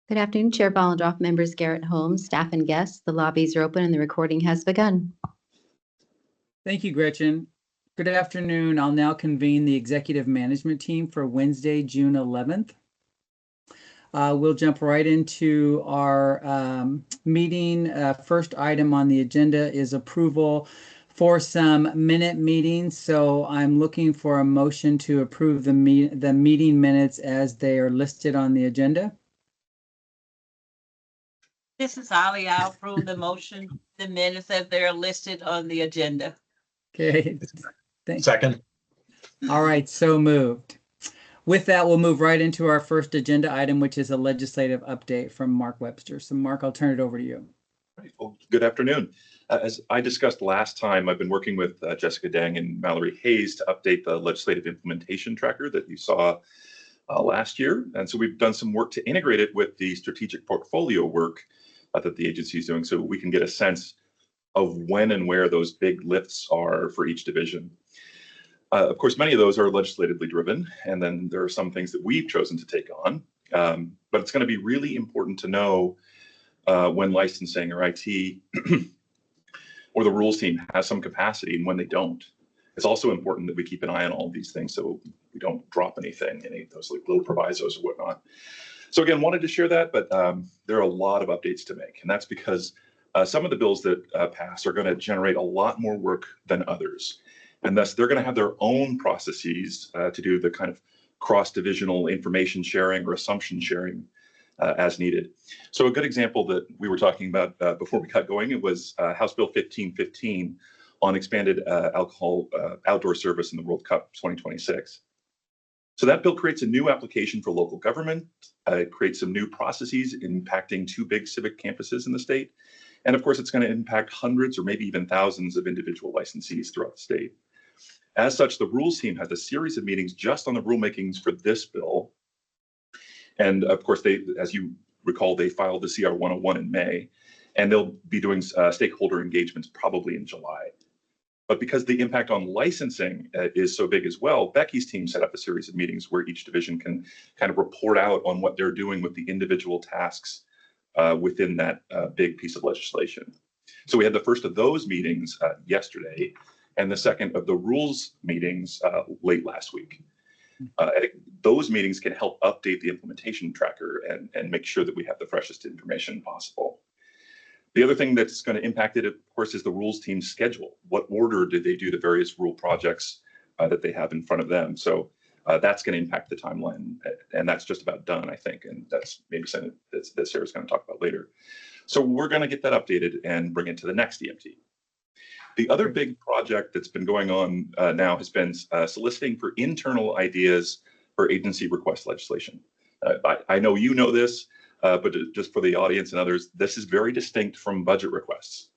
Good afternoon, Chair Bollendorf, members Garrett Holmes, staff and guests. The lobbies are open and the recording has begun. Thank you, Gretchen. Good afternoon. I'll now convene the executive management team for Wednesday, June 11th. We'll jump right into our meeting. First item on the agenda is approval for some minute meetings. So I'm looking for a motion to approve the meeting minutes as they are listed on the agenda. This is Holly. I'll approve the motion, the minutes as they're listed on the agenda. Okay. Thanks. Second. All right, so moved. With that, we'll move right into our first agenda item, which is a legislative update from Mark Webster. So Mark, I'll turn it over to you. Right. Well, good afternoon. As I discussed last time, I've been working with Jessica Dang and Mallory Hayes to update the legislative implementation tracker that you saw last year. And so we've done some work to integrate it with the strategic portfolio work that the agency is doing, so we can get a sense of when and where those big lifts are for each division. Of course, many of those are legislatively driven, and then there are some things that we've chosen to take on. But it's going to be really important to know when licensing or IT or the rules team has some capacity and when they don't. It's also important that we keep an eye on all of these things so we don't drop anything, any of those like little provisos or whatnot. So again, wanted to share that, but there are a lot of updates to make, and that's because some of the bills that pass are going to generate a lot more work than others. And thus, they're going to have their own processes to do the kind of cross-divisional information sharing or assumption sharing as needed. So a good example that we were talking about before we got going, it was House Bill 1515 on expanded alcohol outdoor service in the World Cup 2026. So that bill creates a new application for local government. It creates some new processes impacting two big civic campuses in the state. And of course, it's going to impact hundreds or maybe even thousands of individual licensees throughout the state. As such, the rules team has a series of meetings just on the rulemakings for this bill. And of course, they, as you recall, they filed the CR 101 in May, and they'll be doing stakeholder engagements probably in July. But because the impact on licensing is so big as well, Becky's team set up a series of meetings where each division can kind of report out on what they're doing with the individual tasks within that big piece of legislation. So we had the first of those meetings yesterday, and the second of the rules meetings late last week. Those meetings can help update the implementation tracker and make sure that we have the freshest information possible. The other thing that's going to impact it, of course, is the rules team's schedule. What order did they do the various rule projects that they have in front of them? So that's going to impact the timeline, and that's just about done, I think, and that's maybe something that Sarah's going to talk about later. So we're going to get that updated and bring it to the next EMT. The other big project that's been going on now has been soliciting for internal ideas for agency request legislation. I know you know this, but just for the audience and others, this is very distinct from budget requests.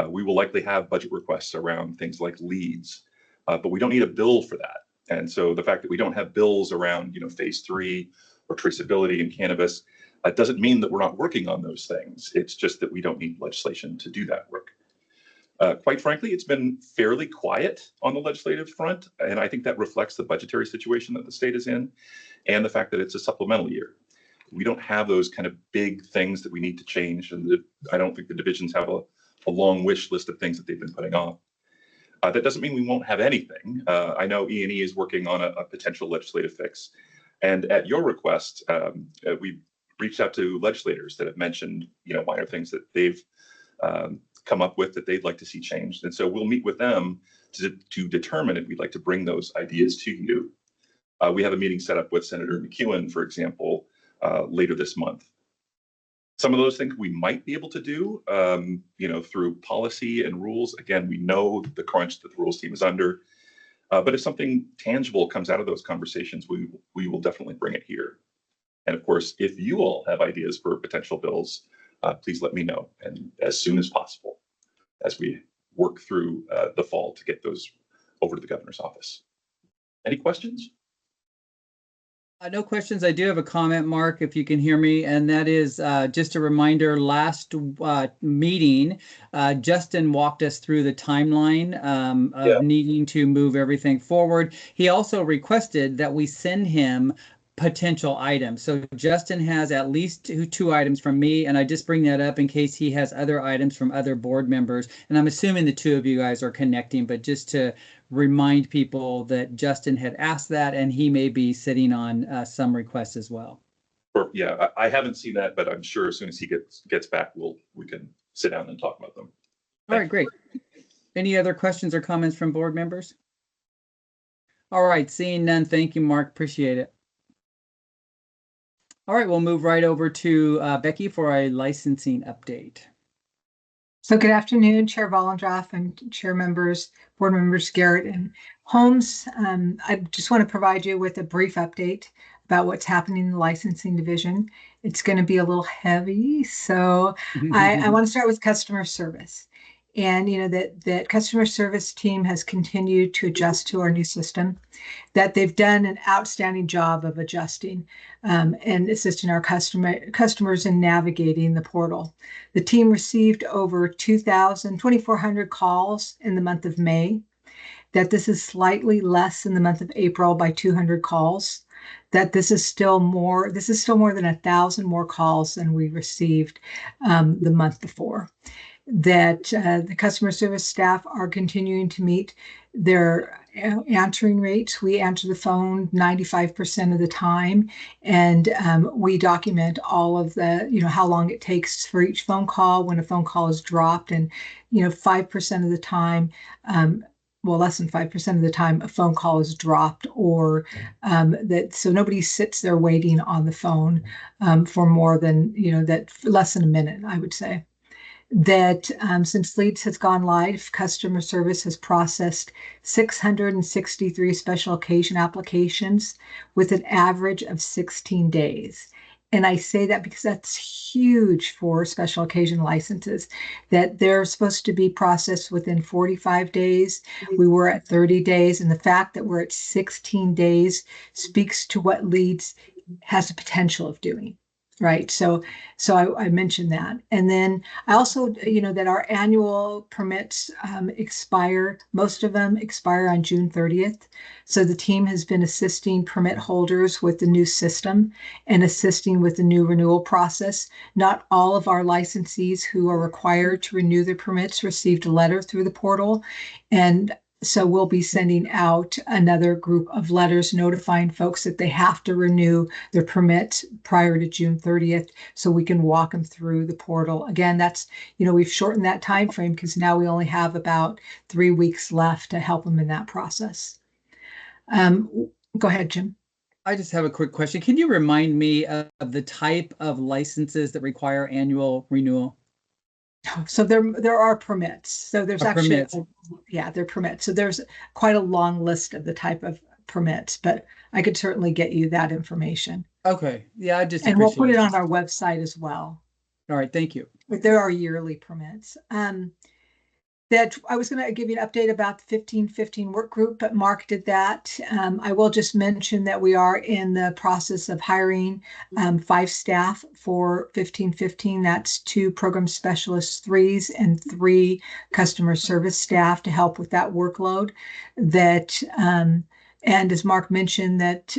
We will likely have budget requests around things like leads, but we don't need a bill for that. And so the fact that we don't have bills around, phase 3 or traceability in cannabis, doesn't mean that we're not working on those things. It's just that we don't need legislation to do that work. Quite frankly, it's been fairly quiet on the legislative front, and I think that reflects the budgetary situation that the state is in and the fact that it's a supplemental year. We don't have those kind of big things that we need to change, and I don't think the divisions have a long wish list of things that they've been putting off. That doesn't mean we won't have anything. I know E&E is working on a potential legislative fix, and at your request, we reached out to legislators that have mentioned, minor things that they've come up with that they'd like to see changed. And so we'll meet with them to determine if we'd like to bring those ideas to you. We have a meeting set up with Senator McEwen, for example, later this month. Some of those things we might be able to do, through policy and rules. Again, we know the crunch that the rules team is under, but if something tangible comes out of those conversations, we will definitely bring it here. And of course, if you all have ideas for potential bills, please let me know, and as soon as possible, as we work through the fall to get those over to the governor's office. Any questions? No questions. I do have a comment, Mark, if you can hear me, and that is just a reminder, last meeting, Justin walked us through the timeline of needing to move everything forward. He also requested that we send him potential items. So Justin has at least two items from me, and I just bring that up in case he has other items from other board members. And I'm assuming the two of you guys are connecting, but just to remind people that Justin had asked that, and he may be sitting on some requests as well. Or, yeah, I haven't seen that, but I'm sure as soon as he gets back, we can sit down and talk about them. All right, great. Any other questions or comments from board members? All right, seeing none, thank you, Mark. Appreciate it. All right, we'll move right over to Becky for a licensing update. So good afternoon, Chair Vollendraff and Chair members, board members Garrett and Holmes. I just want to provide you with a brief update about what's happening in the licensing division. It's going to be a little heavy, so I want to start with customer service. And you know that customer service team has continued to adjust to our new system, that they've done an outstanding job of adjusting and assisting our customers in navigating the portal. The team received over 2,400 calls in the month of May, that this is slightly less in the month of April by 200 calls, that this is still more than 1,000 more calls than we received the month before. That the customer service staff are continuing to meet their answering rates. We answer the phone 95% of the time, and we document all of the, how long it takes for each phone call, when a phone call is dropped, and 5% of the time, less than 5% of the time, a phone call is dropped, or so nobody sits there waiting on the phone for more than less than a minute, I would say. That since Leads has gone live, customer service has processed 663 special occasion applications with an average of 16 days. And I say that because that's huge for special occasion licenses, that they're supposed to be processed within 45 days. We were at 30 days, and the fact that we're at 16 days speaks to what Leads has the potential of doing. Right. So I mentioned that. And then I also, that our annual permits expire. Most of them expire on June 30th. So the team has been assisting permit holders with the new system and assisting with the new renewal process. Not all of our licensees who are required to renew their permits received a letter through the portal. And so we'll be sending out another group of letters notifying folks that they have to renew their permit prior to June 30th, so we can walk them through the portal. Again, that's, we've shortened that time frame because now we only have about 3 weeks left to help them in that process. Go ahead, Jim. I just have a quick question. Can you remind me of the type of licenses that require annual renewal? So there are permits. So there's actually, permits. They're permits. So there's quite a long list of the type of permits, but I could certainly get you that information. Okay. Yeah, and we'll put it on our website as well. All right. Thank you. But there are yearly permits. That I was going to give you an update about the 1515 work group, but Mark did that. I will just mention that we are in the process of hiring 5 staff for 1515. That's 2 program specialists, 3s, and 3 customer service staff to help with that workload. That and as Mark mentioned, that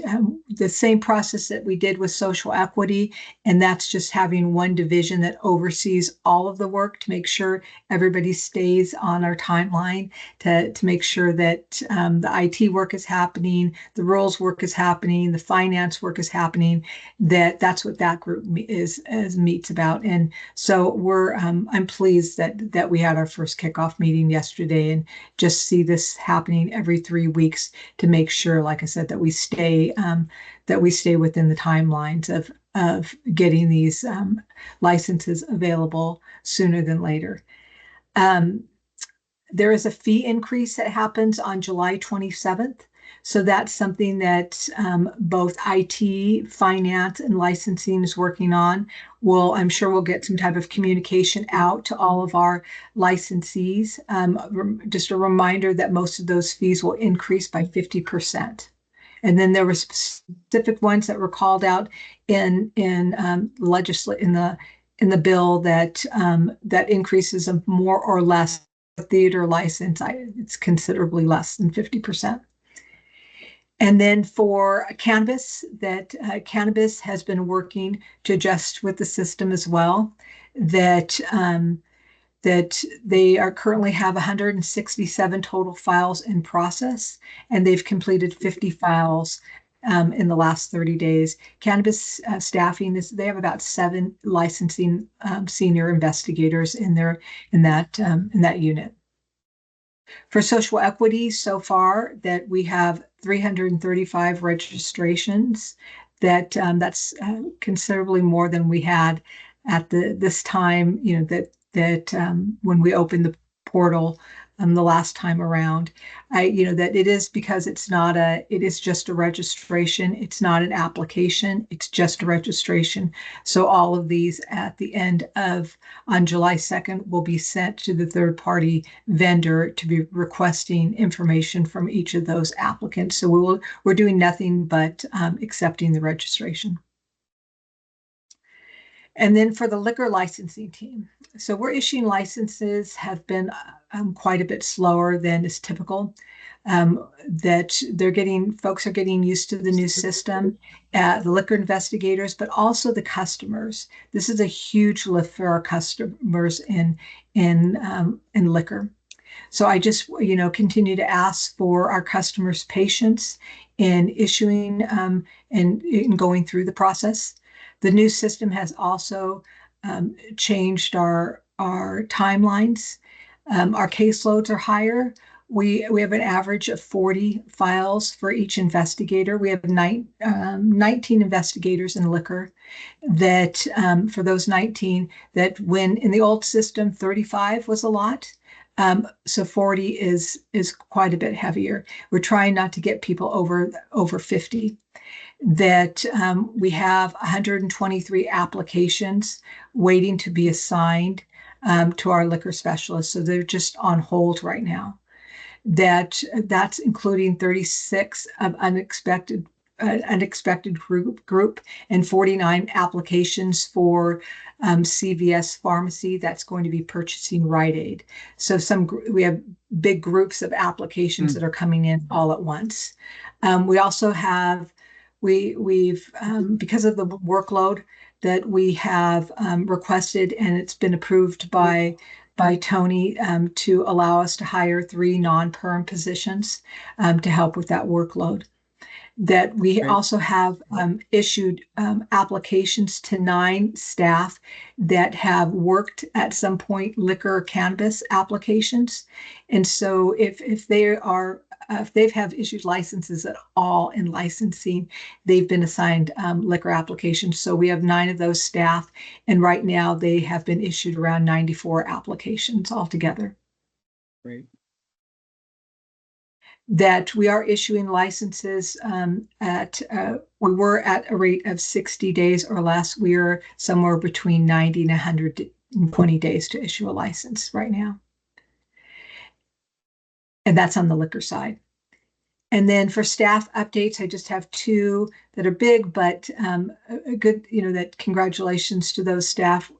the same process that we did with social equity, and that's just having one division that oversees all of the work to make sure everybody stays on our timeline, to make sure that the IT work is happening, the rules work is happening, the finance work is happening, that's what that group meets about. And so I'm pleased that we had our first kickoff meeting yesterday, and just see this happening every 3 weeks to make sure, like I said, that we stay within the timelines of getting these licenses available sooner than later. There is a fee increase that happens on July 27th. So that's something that both IT, finance, and licensing is working on. I'm sure we'll get some type of communication out to all of our licensees. Just a reminder that most of those fees will increase by 50%. And then there were specific ones that were called out in the bill that increases of more or less theater license. It's considerably less than 50%. And then for cannabis, cannabis has been working to adjust with the system as well. That they are currently have 167 total files in process, and they've completed 50 files in the last 30 days. Cannabis staffing they have about 7 licensing senior investigators in that unit. For social equity, so far that we have 335 registrations. That's considerably more than we had at this time. When we opened the portal the last time around. That it is because it is just a registration. It's not an application. It's just a registration. So all of these at the end on July 2nd will be sent to the third party vendor to be requesting information from each of those applicants. So we're doing nothing but accepting the registration. And then for the liquor licensing team. So we're issuing licenses have been quite a bit slower than is typical. That folks are getting used to the new system, the liquor investigators, but also the customers. This is a huge lift for our customers in liquor. So I just, continue to ask for our customers' patience in issuing and in going through the process. The new system has also changed our timelines. Our caseloads are higher. We have an average of 40 files for each investigator. We have 19 investigators in liquor. That for those 19, that when in the old system 35 was a lot. So 40 is quite a bit heavier. We're trying not to get people over 50. That we have 123 applications waiting to be assigned to our liquor specialists. So they're just on hold right now. That's including 36 of unexpected group and 49 applications for CVS Pharmacy that's going to be purchasing Rite Aid. So we have big groups of applications that are coming in all at once. We also have we've because of the workload that we have requested, and it's been approved by Tony to allow us to hire 3 non-perm positions to help with that workload. That we also have issued applications to 9 staff that have worked at some point liquor or cannabis applications. And so if they have issued licenses at all in licensing, they've been assigned liquor applications. So we have 9 of those staff, and right now they have been issued around 94 applications altogether. Great. That we are issuing licenses we were at a rate of 60 days or less. We are somewhere between 90 and 120 days to issue a license right now. And that's on the liquor side. And then for staff updates, I just have 2 that are big, but a good, that congratulations to those staff.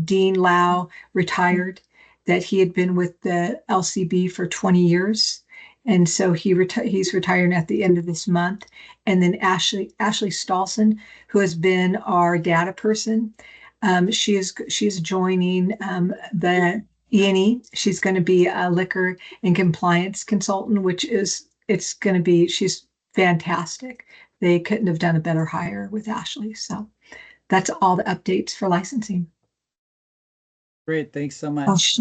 Dean Lau retired, that he had been with the LCB for 20 years. And so he's retiring at the end of this month. And then Ashley Stolson, who has been our data person, she's joining the E&E. She's going to be a liquor and compliance consultant, she's fantastic. They couldn't have done a better hire with Ashley. So that's all the updates for licensing. Great. Thanks so much.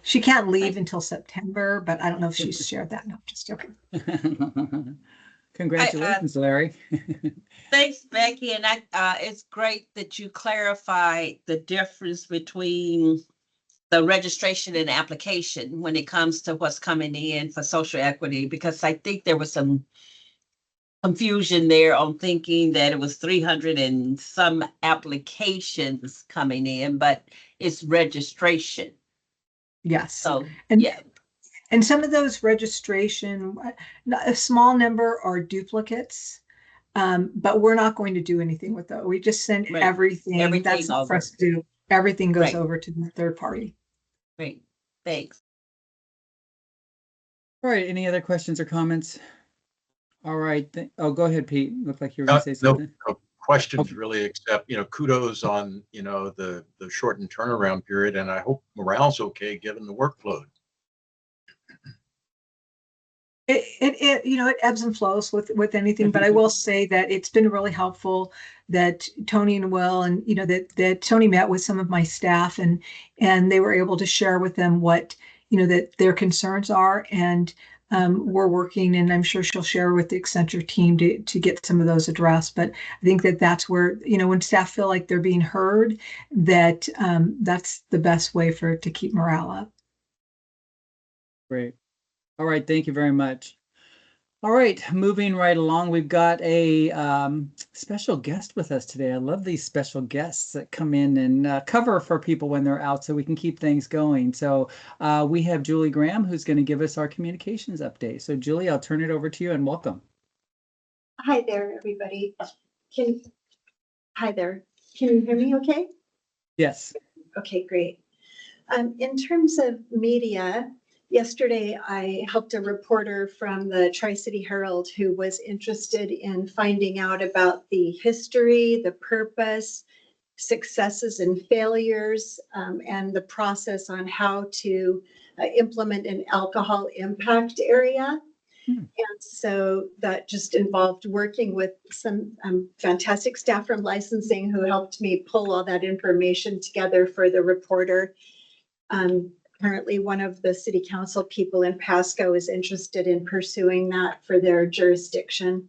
She can't leave until September, but I don't know if she's shared that. No, just joking. Congratulations, Larry. Thanks, Becky. And it's great that you clarified the difference between the registration and application when it comes to what's coming in for social equity, because I think there was some confusion there on thinking that it was 300 and some applications coming in, but it's registration. Yes. So, and, yeah. And some of those registration, a small number are duplicates, but we're not going to do anything with those. We just send everything. That's not for us to do. Everything goes over to the third party. Great. Thanks. All right. Any other questions or comments? All right. Oh, go ahead, Pete. Looked like you were going to say No, something. no questions Okay. really, except, kudos on, the shortened turnaround period. And I hope morale's okay given the workload. It ebbs and flows with anything, but I will say that it's been really helpful that Tony and Will, and that Tony met with some of my staff, and they were able to share with them what that their concerns are, and we're working, and I'm sure she'll share with the Accenture team to get some of those addressed. But I think that's where when staff feel like they're being heard, that that's the best way to keep morale up. Great. All right. Thank you very much. All right. Moving right along, we've got a special guest with us today. I love these special guests that come in and cover for people when they're out so we can keep things going. So we have Julie Graham, who's going to give us our communications update. So Julie, I'll turn it over to you and welcome. Hi there, everybody. Hi there. Can you hear me okay? Yes. Okay, great. In terms of media, yesterday I helped a reporter from the Tri-City Herald who was interested in finding out about the history, the purpose, successes and failures, and the process on how to implement an alcohol impact area. And so that just involved working with some fantastic staff from licensing who helped me pull all that information together for the reporter. Currently, one of the city council people in Pasco is interested in pursuing that for their jurisdiction.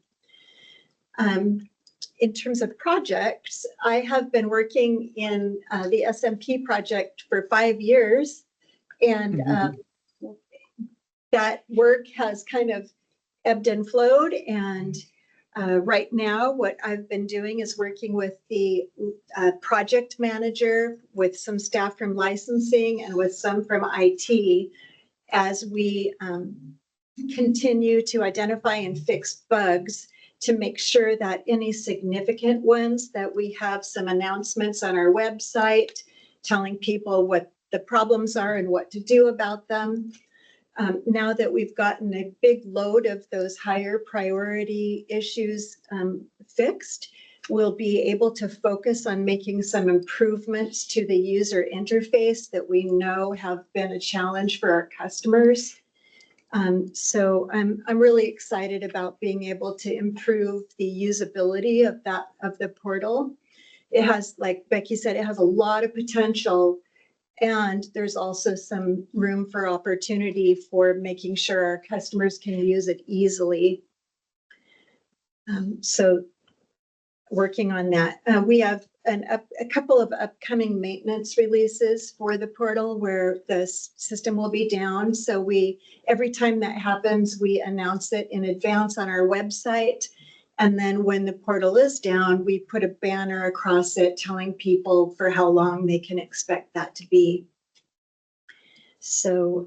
In terms of projects, I have been working in the SMP project for 5 years, and that work has kind of ebbed and flowed. And right now, what I've been doing is working with the project manager, with some staff from licensing, and with some from IT as we continue to identify and fix bugs to make sure that any significant ones, that we have some announcements on our website telling people what the problems are and what to do about them. Now that we've gotten a big load of those higher priority issues fixed, we'll be able to focus on making some improvements to the user interface that we know have been a challenge for our customers. So I'm really excited about being able to improve the usability of the portal. It has, like Becky said, it has a lot of potential. And there's also some room for opportunity for making sure our customers can use it easily. So working on that. We have a couple of upcoming maintenance releases for the portal where the system will be down. So every time that happens, we announce it in advance on our website. And then when the portal is down, we put a banner across it telling people for how long they can expect that to be. So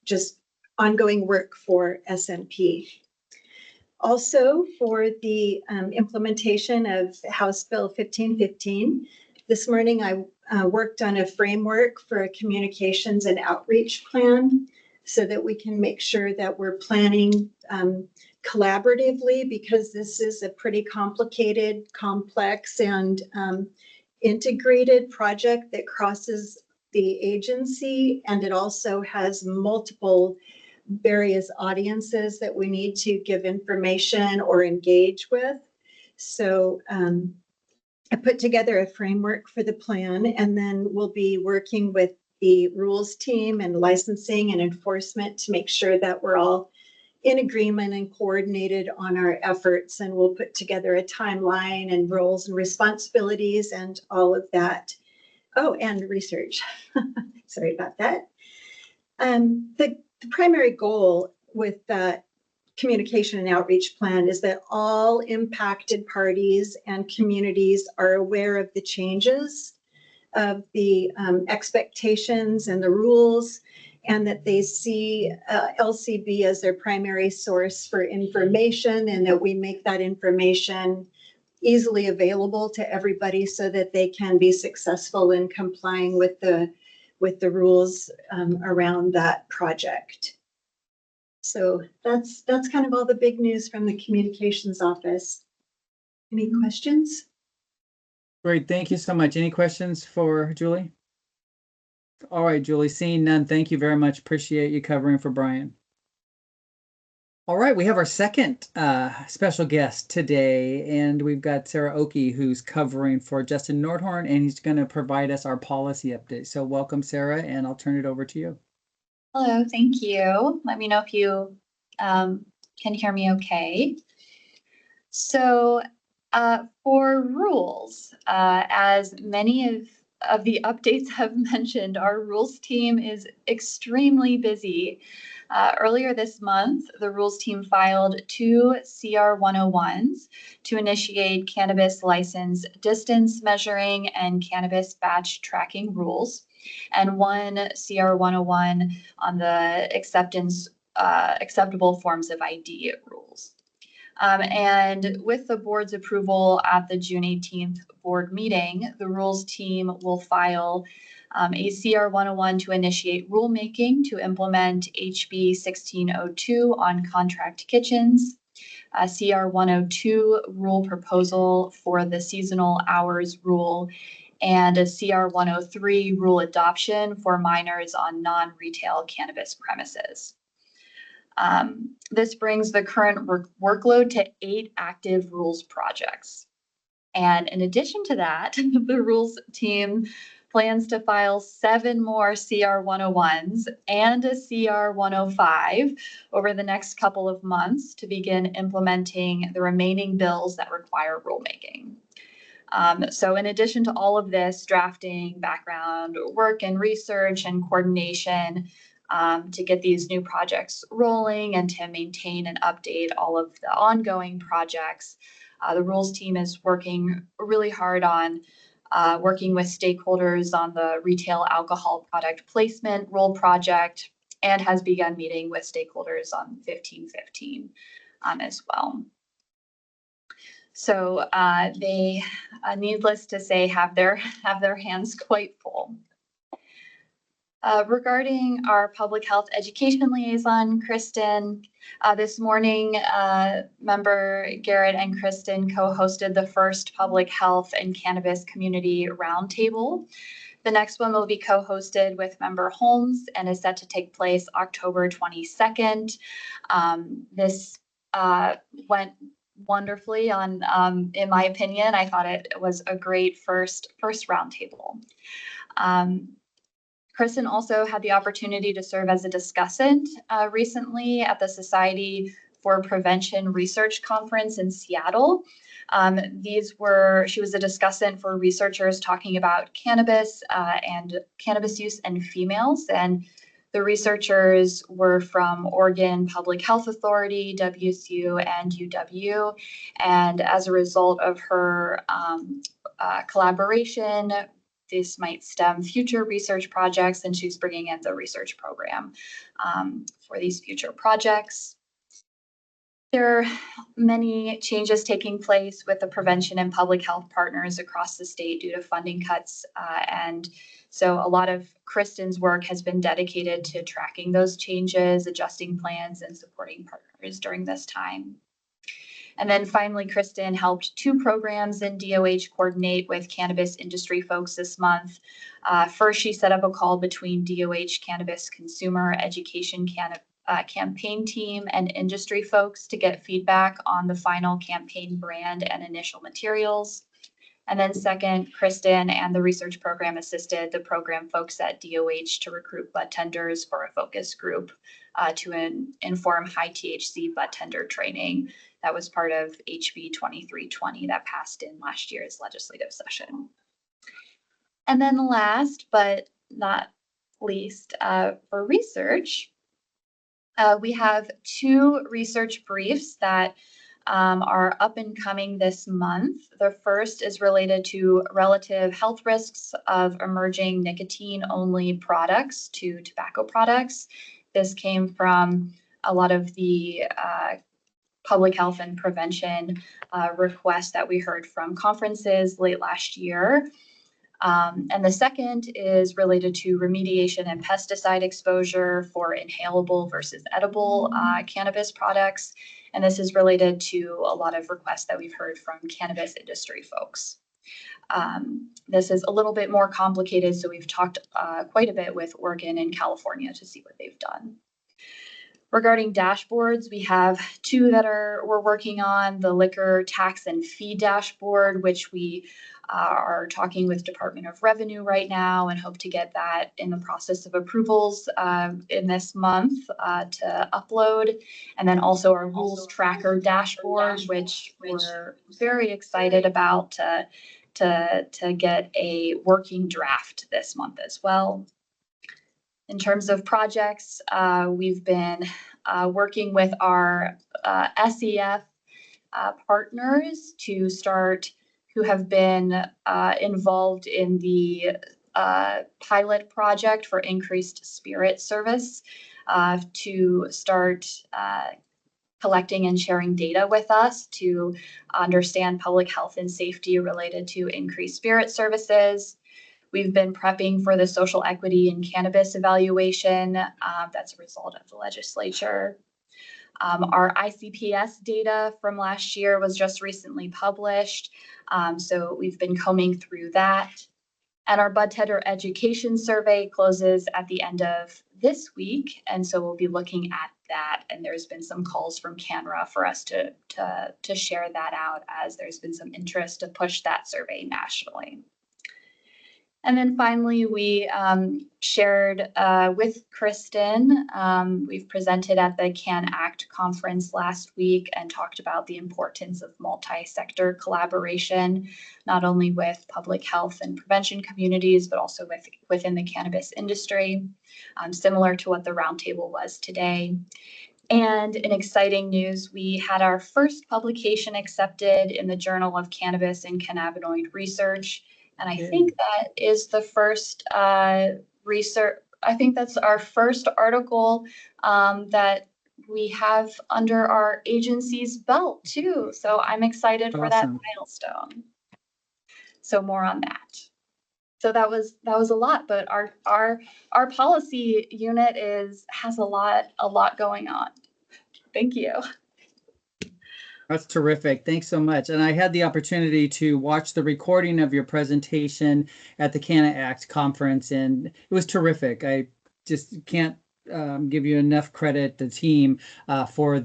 just ongoing work for SMP. Also, for the implementation of House Bill 1515, this morning I worked on a framework for a communications and outreach plan so that we can make sure that we're planning collaboratively, because this is a pretty complicated, complex, and integrated project that crosses the agency, and it also has multiple various audiences that we need to give information or engage with. So I put together a framework for the plan, and then we'll be working with the rules team and licensing and enforcement to make sure that we're all in agreement and coordinated on our efforts. And we'll put together a timeline and roles and responsibilities and all of that. Oh, and research. Sorry about that. The primary goal with that communication and outreach plan is that all impacted parties and communities are aware of the changes, of the expectations and the rules, and that they see LCB as their primary source for information, and that we make that information easily available to everybody so that they can be successful in complying with the rules around that project. So that's kind of all the big news from the communications office. Any questions? Great, thank you so much. Any questions for Julie? All right, Julie, seeing none, thank you very much. Appreciate you covering for Brian. All right, we have our second special guest today, and we've got Sarah Oki, who's covering for Justin Nordhorn, and he's going to provide us our policy update. So welcome, Sarah, and I'll turn it over to you. Hello, thank you. Let me know if you can hear me okay. So for rules, as many of the updates have mentioned, our rules team is extremely busy. Earlier this month, the rules team filed 2 CR 101s to initiate cannabis license distance measuring and cannabis batch tracking rules, and 1 CR 101 on the acceptable forms of ID rules. And with the board's approval at the June 18th board meeting, the rules team will file a CR 101 to initiate rulemaking to implement HB 1602 on contract kitchens, a CR 102 rule proposal for the seasonal hours rule, and a CR 103 rule adoption for minors on non-retail cannabis premises. This brings the current workload to 8 active rules projects. And in addition to that, the rules team plans to file 7 more CR 101s and a CR 105 over the next couple of months to begin implementing the remaining bills that require rulemaking. So in addition to all of this drafting, background work and research and coordination, to get these new projects rolling and to maintain and update all of the ongoing projects, the rules team is working really hard on working with stakeholders on the retail alcohol product placement rule project, and has begun meeting with stakeholders on 1515 as well. So they, needless to say, have their hands quite full. Regarding our public health education liaison, Kristen, this morning, member Garrett and Kristen co-hosted the first public health and cannabis community roundtable. The next one will be co-hosted with member Holmes and is set to take place October 22nd. This went wonderfully on, in my opinion. I thought it was a great first roundtable. Kristen also had the opportunity to serve as a discussant recently at the Society for Prevention Research Conference in Seattle. She was a discussant for researchers talking about cannabis and cannabis use in females. And the researchers were from Oregon Public Health Authority, WSU, and UW. And as a result of her collaboration, this might stem future research projects, and she's bringing in the research program for these future projects. There are many changes taking place with the prevention and public health partners across the state due to funding cuts. And so a lot of Kristen's work has been dedicated to tracking those changes, adjusting plans, and supporting partners during this time. And then finally, Kristen helped 2 programs in DOH coordinate with cannabis industry folks this month. First, she set up a call between DOH Cannabis Consumer Education campaign team and industry folks to get feedback on the final campaign brand and initial materials. And then second, Kristen and the research program assisted the program folks at DOH to recruit bud tenders for a focus group to inform high THC bud tender training. That was part of HB 2320 that passed in last year's legislative session. And then last but not least, for research, we have 2 research briefs that are up and coming this month. The first is related to relative health risks of emerging nicotine-only products to tobacco products. This came from a lot of the public health and prevention requests that we heard from conferences late last year. And the second is related to remediation and pesticide exposure for inhalable versus edible cannabis products. And this is related to a lot of requests that we've heard from cannabis industry folks. This is a little bit more complicated, so we've talked quite a bit with Oregon and California to see what they've done. Regarding dashboards, we have two that we're working on: the liquor tax and fee dashboard, which we are talking with Department of Revenue right now and hope to get that in the process of approvals in this month to upload. And then also our rules tracker dashboard, which we're very excited about to get a working draft this month as well. In terms of projects, we've been working with our SEF partners who have been involved in the pilot project for increased spirit service to start collecting and sharing data with us to understand public health and safety related to increased spirit services. We've been prepping for the social equity and cannabis evaluation. That's a result of the legislature. Our ICPS data from last year was just recently published. So we've been combing through that. And our bud tender education survey closes at the end of this week. And so we'll be looking at that. And there's been some calls from CANRA for us to share that out, as there's been some interest to push that survey nationally. And then finally, we shared with Kristen, we've presented at the CAN Act conference last week and talked about the importance of multi-sector collaboration, not only with public health and prevention communities, but also within the cannabis industry, similar to what the roundtable was today. And in exciting news, we had our first publication accepted in the Journal of Cannabis and Cannabinoid Research. And I think that is the first research. I think that's our first article that we have under our agency's belt too. So I'm excited for that milestone. So more on that. So that was a lot, but our policy unit has a lot going on. Thank you. That's terrific. Thanks so much. And I had the opportunity to watch the recording of your presentation at the CANA Act conference, and it was terrific. I just can't give you enough credit, the team, for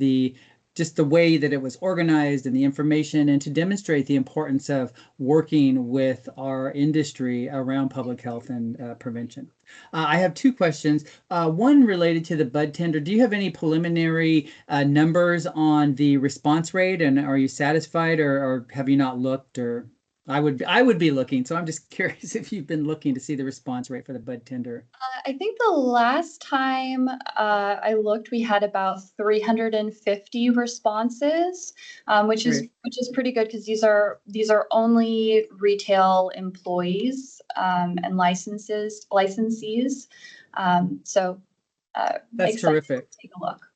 just the way that it was organized and the information, and to demonstrate the importance of working with our industry around public health and prevention. I have two questions. One related to the bud tender. Do you have any preliminary numbers on the response rate, and are you satisfied, or have you not looked? Or I would be looking, so I'm just curious if you've been looking to see the response rate for the bud tender. I think the last time I looked, we had about 350 responses, which is pretty good, because these are only retail employees and licensees. So that's terrific. Take a look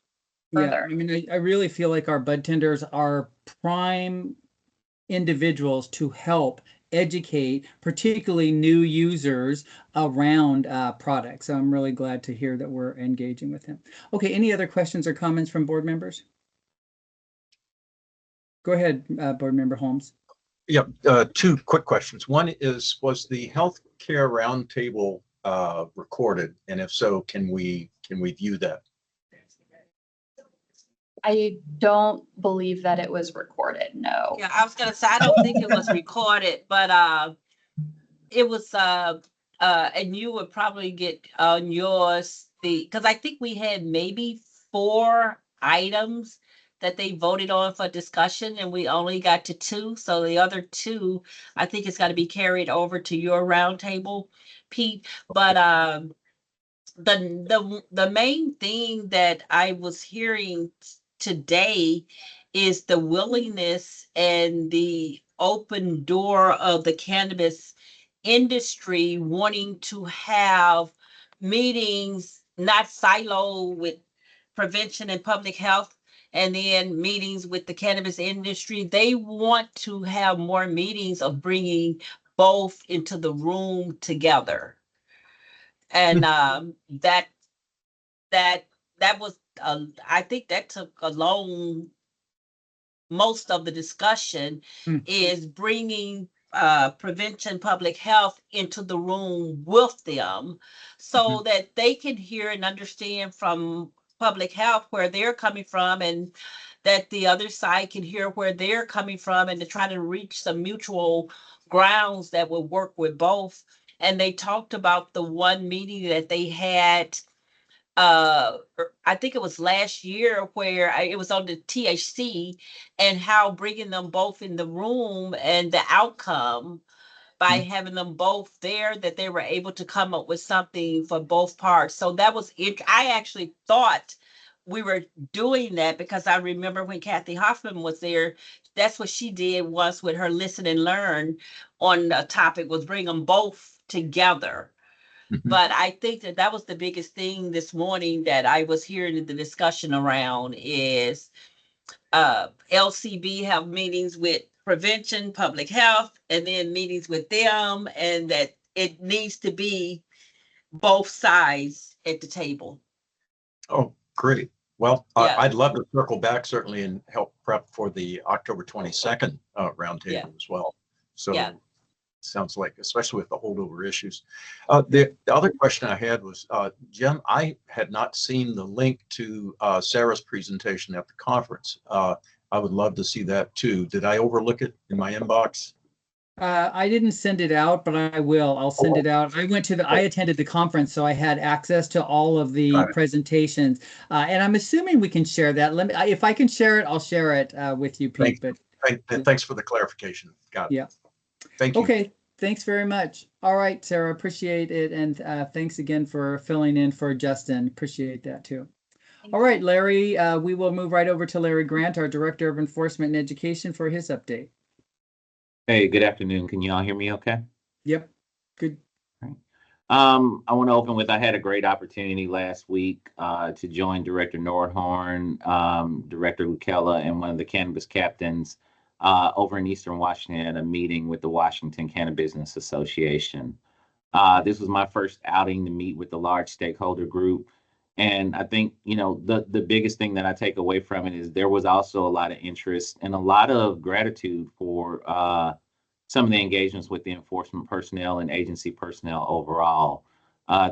further. Yeah, I mean, I really feel like our bud tenders are prime individuals to help educate, particularly new users, around products. So I'm really glad to hear that we're engaging with him. Okay, any other questions or comments from board members? Go ahead, Board Member Holmes. Yep, two quick questions. One is, was the healthcare roundtable recorded? And if so, can we view that? I don't believe that it was recorded, no. Yeah, I was gonna say, I don't think it was recorded, but it was and you would probably get on yours because I think we had maybe 4 items that they voted on for discussion, and we only got to 2. So the other 2, I think it's got to be carried over to your roundtable, Pete. But the main thing that I was hearing today is the willingness and the open door of the cannabis industry wanting to have meetings, not silo with prevention and public health, and then meetings with the cannabis industry. They want to have more meetings of bringing both into the room together. And that was I think that took a long most of the discussion is bringing prevention public health into the room with them so that they can hear and understand from public health where they're coming from, and that the other side can hear where they're coming from, and to try to reach some mutual grounds that will work with both. And they talked about the one meeting that they had I think it was last year where it was on the THC, and how bringing them both in the room and the outcome by having them both there, that they were able to come up with something for both parts. So that was it. I actually thought we were doing that because I remember when Kathy Hoffman was there, that's what she did once with her listen and learn on a topic, was bring them both together. But I think that that was the biggest thing this morning that I was hearing the discussion around is LCB have meetings with prevention, public health, and then meetings with them, and that it needs to be both sides at the table. Oh, great. Well, Yeah. I'd love to circle back certainly and help prep for the October 22nd roundtable Yeah. as well. So Yeah. sounds like, especially with the holdover issues. The other question I had was, Jim, I had not seen the link to Sarah's presentation at the conference. I would love to see that too. Did I overlook it in my inbox? I didn't send it out, but I will. I'll send it out. I attended the conference, so I had access to all of the presentations. And I'm assuming we can share that. If I can share it, I'll share it with you, Pete. Thanks for the clarification. Got it. Yeah. Thank you. Okay. Thanks very much. All right, Sarah, appreciate it. And thanks again for filling in for Justin. Appreciate that too. All right, Larry, we will move right over to Larry Grant, our Director of Enforcement and Education, for his update. Hey, good afternoon. Can you all hear me okay? Yep. Good. I want to open with, I had a great opportunity last week to join Director Nordhorn, Director Lucella, and one of the cannabis captains over in Eastern Washington at a meeting with the Washington Cannabis Business Association. This was my first outing to meet with the large stakeholder group. And I think, the biggest thing that I take away from it is there was also a lot of interest and a lot of gratitude for some of the engagements with the enforcement personnel and agency personnel overall.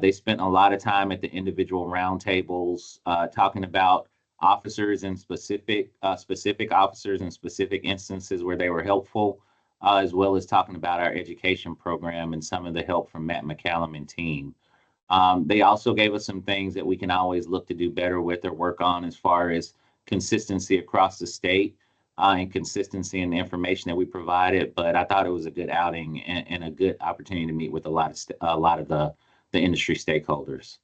They spent a lot of time at the individual roundtables talking about officers and specific officers and specific instances where they were helpful, as well as talking about our education program and some of the help from Matt McCallum and team. They also gave us some things that we can always look to do better with or work on as far as consistency across the state and consistency in the information that we provided. But I thought it was a good outing and a good opportunity to meet with a lot of the industry stakeholders.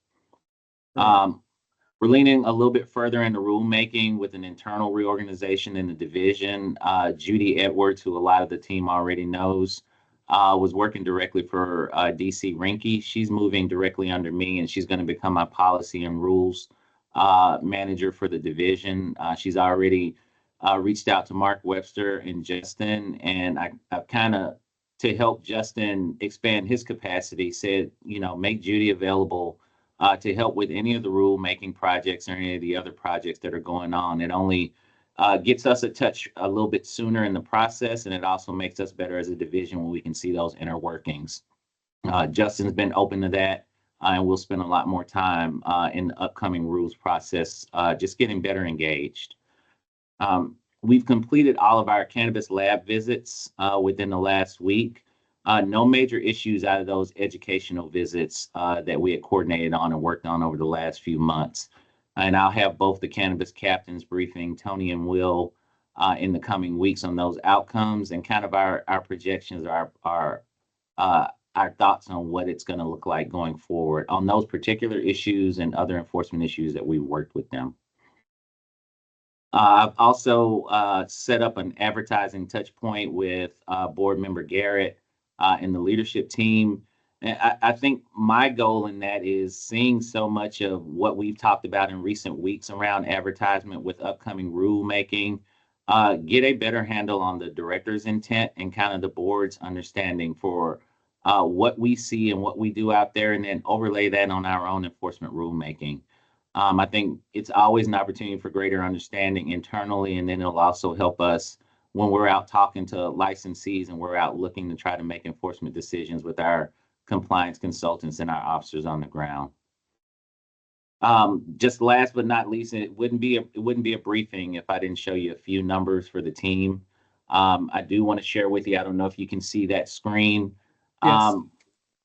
We're leaning a little bit further into rulemaking with an internal reorganization in the division. Judy Edwards, who a lot of the team already knows, was working directly for DC Rinke. She's moving directly under me, and she's going to become my policy and rules manager for the division. She's already reached out to Mark Webster and Justin, and I've kind of, to help Justin expand his capacity, said, make Judy available to help with any of the rulemaking projects or any of the other projects that are going on. It only gets us a touch a little bit sooner in the process, and it also makes us better as a division when we can see those inner workings. Justin's been open to that, and we'll spend a lot more time in the upcoming rules process, just getting better engaged. We've completed all of our cannabis lab visits within the last week. No major issues out of those educational visits that we had coordinated on and worked on over the last few months. And I'll have both the cannabis captains briefing Tony and Will in the coming weeks on those outcomes and kind of our projections, our thoughts on what it's going to look like going forward on those particular issues and other enforcement issues that we've worked with them. I've also set up an advertising touch point with board member Garrett and the leadership team. And I think my goal in that is seeing so much of what we've talked about in recent weeks around advertisement with upcoming rulemaking get a better handle on the director's intent and kind of the board's understanding for what we see and what we do out there, and then overlay that on our own enforcement rulemaking. I think it's always an opportunity for greater understanding internally, and then it'll also help us when we're out talking to licensees and we're out looking to try to make enforcement decisions with our compliance consultants and our officers on the ground. Just last but not least, it wouldn't be a briefing if I didn't show you a few numbers for the team. I do want to share with you, I don't know if you can see that screen. Yes.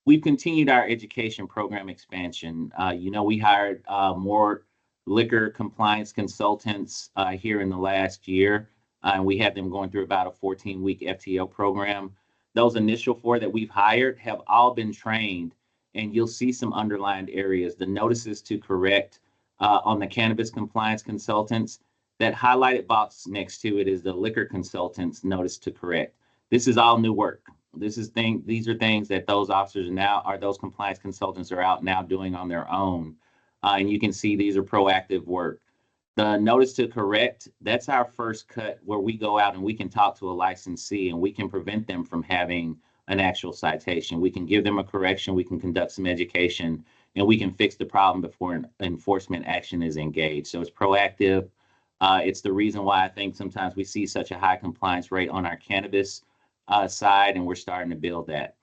We've continued our education program expansion. We hired more liquor compliance consultants here in the last year, and we had them going through about a 14-week FTO program. Those initial 4 that we've hired have all been trained, and you'll see some underlined areas. The notices to correct on the cannabis compliance consultants, that highlighted box next to it is the liquor consultants notice to correct. This is all new work. These are things that those officers those compliance consultants are out now doing on their own. And you can see these are proactive work. The notice to correct, that's our first cut where we go out and we can talk to a licensee and we can prevent them from having an actual citation. We can give them a correction, we can conduct some education, and we can fix the problem before an enforcement action is engaged. So it's proactive. It's the reason why I think sometimes we see such a high compliance rate on our cannabis side, and we're starting to build that.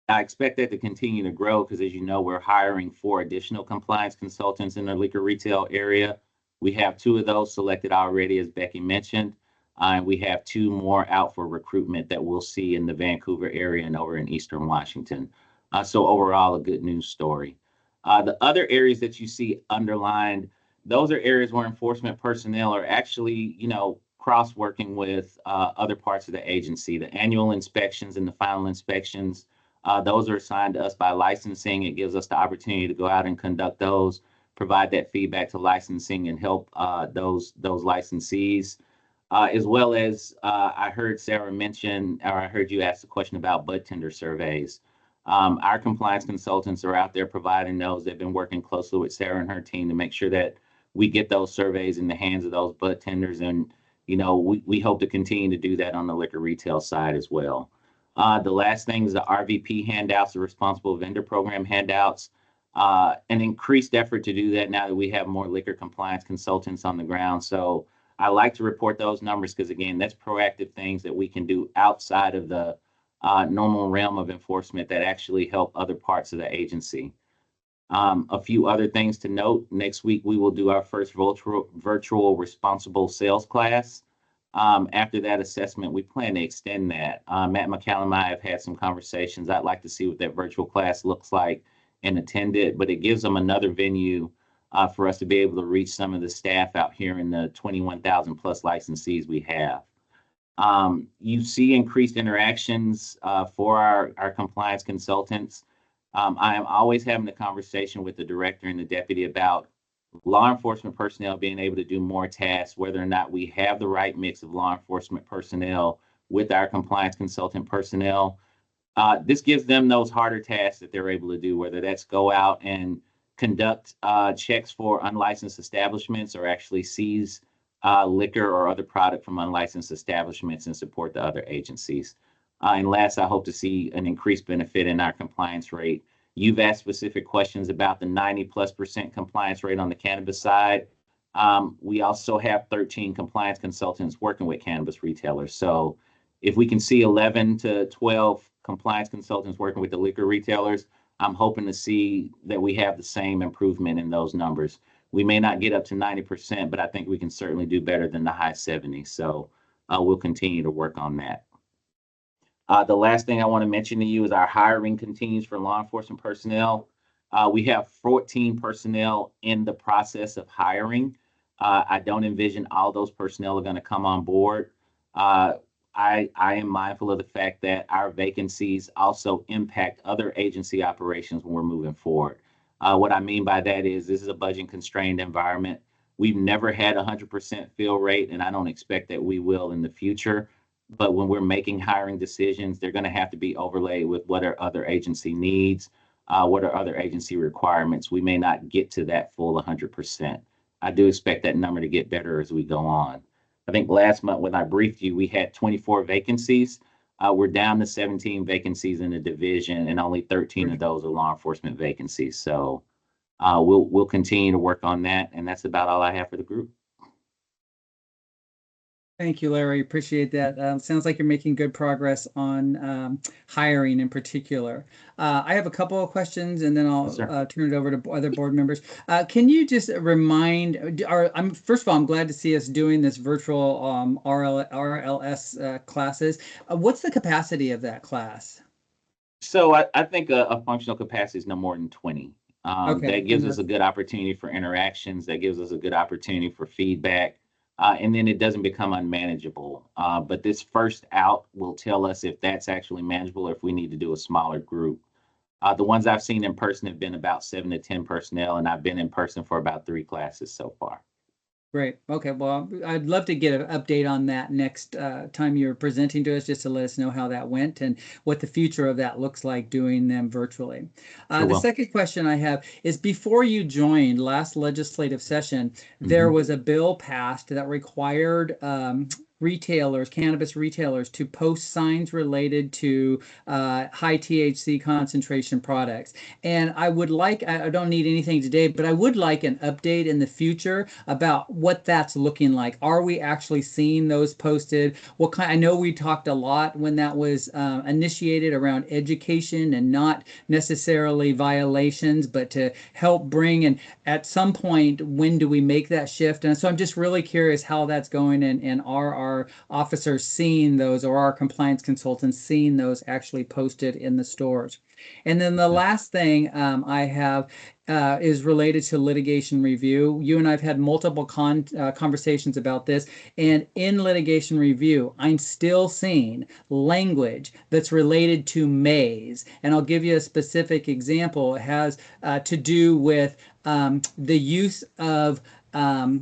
I expect that to continue to grow because, as you know, we're hiring 4 additional compliance consultants in the liquor retail area. We have 2 of those selected already, as Becky mentioned, and we have 2 more out for recruitment that we'll see in the Vancouver area and over in Eastern Washington. So overall, a good news story. The other areas that you see underlined, those are areas where enforcement personnel are actually, cross-working with other parts of the agency. The annual inspections and the final inspections, those are assigned to us by licensing. It gives us the opportunity to go out and conduct those, provide that feedback to licensing and help those licensees. As well as I heard Sarah mention, or I heard you ask the question about bud tender surveys. Our compliance consultants are out there providing those. They've been working closely with Sarah and her team to make sure that we get those surveys in the hands of those bud tenders, and we hope to continue to do that on the liquor retail side as well. The last thing is the RVP handouts, the Responsible Vendor Program handouts. An increased effort to do that now that we have more liquor compliance consultants on the ground. So I like to report those numbers because, again, that's proactive things that we can do outside of the normal realm of enforcement that actually help other parts of the agency. A few other things to note. Next week, we will do our first virtual responsible sales class. After that assessment, we plan to extend that. Matt McCallum and I have had some conversations. I'd like to see what that virtual class looks like and attend it, but it gives them another venue for us to be able to reach some of the staff out here in the 21,000 plus licensees we have. You see increased interactions for our compliance consultants. I am always having a conversation with the director and the deputy about law enforcement personnel being able to do more tasks, whether or not we have the right mix of law enforcement personnel with our compliance consultant personnel. This gives them those harder tasks that they're able to do, whether that's go out and conduct checks for unlicensed establishments or actually seize liquor or other product from unlicensed establishments and support the other agencies. And last, I hope to see an increased benefit in our compliance rate. You've asked specific questions about the 90+% compliance rate on the cannabis side. We also have 13 compliance consultants working with cannabis retailers. So if we can see 11 to 12 compliance consultants working with the liquor retailers, I'm hoping to see that we have the same improvement in those numbers. We may not get up to 90%, but I think we can certainly do better than the high 70s. So we'll continue to work on that. The last thing I want to mention to you is our hiring continues for law enforcement personnel. We have 14 personnel in the process of hiring. I don't envision all those personnel are going to come on board. I am mindful of the fact that our vacancies also impact other agency operations when we're moving forward. What I mean by that is this is a budget constrained environment. We've never had 100% fill rate, and I don't expect that we will in the future. But when we're making hiring decisions, they're going to have to be overlaid with what our other agency needs, what are other agency requirements. We may not get to that full 100%. I do expect that number to get better as we go on. I think last month when I briefed you, we had 24 vacancies. We're down to 17 vacancies in the division, and only 13 of those are law enforcement vacancies. So we'll continue to work on that, and that's about all I have for the group. Thank you, Larry. Appreciate that. Sounds like you're making good progress on hiring in particular. I have a couple of questions, and then I'll Yes, turn it over to other board members. Can you just remind, first of all, I'm glad to see us doing this virtual RLS classes. What's the capacity of that class? So I think a functional capacity is no more than 20. Okay, That gives and us a good opportunity for interactions. That gives us a good opportunity for feedback. And then it doesn't become unmanageable. But this first out will tell us if that's actually manageable or if we need to do a smaller group. The ones I've seen in person have been about 7 to 10 personnel, and I've been in person for about 3 classes so far. Great. Okay. Well, I'd love to get an update on that next time you're presenting to us, just to let us know how that went and what the future of that looks like doing them virtually. The second question I have is, before you joined last legislative session, there was a bill passed that required retailers, cannabis retailers, to post signs related to high THC concentration products. And I would like, I don't need anything today, but I would like an update in the future about what that's looking like. Are we actually seeing those posted? What kind? I know we talked a lot when that was initiated around education and not necessarily violations, but to help bring, and at some point, when do we make that shift? And so I'm just really curious how that's going, and are our officers seeing those, or our compliance consultants seeing those actually posted in the stores? And then the last thing I have is related to litigation review. You and I've had multiple conversations about this, and in litigation review, I'm still seeing language that's related to maze. And I'll give you a specific example. It has to do with the use of